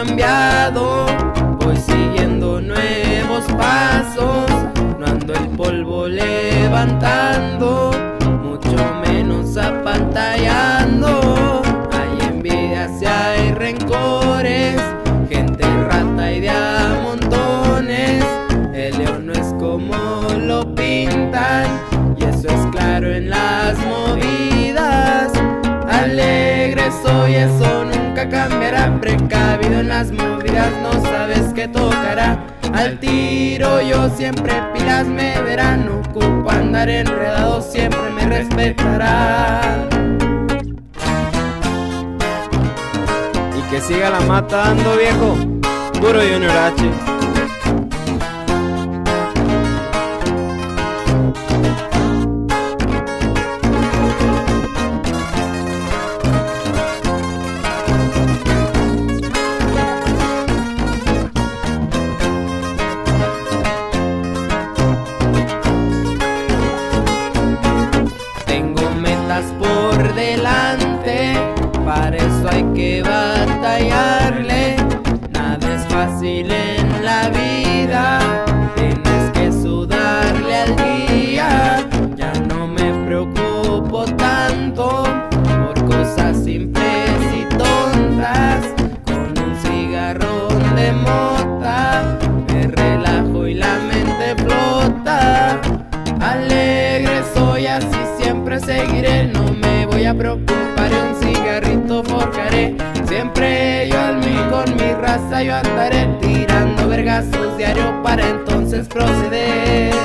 cambiado, voy siguiendo nuevos pasos, no ando el polvo levantando, mucho menos apantallando. Hay envidias y hay rencores, gente rata y de a montones. El león no es como lo pintan, y eso es claro en las movidas. Alegre soy, eso nunca cambiará. Precavido en las movidas, no sabes qué tocará. Al tiro yo siempre, pilas me verán. No ocupo andar enredado, siempre me respetará. Y que siga la mata dando, viejo. Puro Junior H. Por delante, para eso hay que batallarle. Nada es fácil en la vida, tienes que sudarle al día. Ya no me preocupo tanto por cosas simples y tontas. Con un cigarrón de mota me relajo y la mente flota. Alegre soy, así siempre seguiré, no me voy a preocupar, un cigarrito forjaré. Siempre yo al mí, con mi raza yo andaré, tirando vergazos diario para entonces proceder.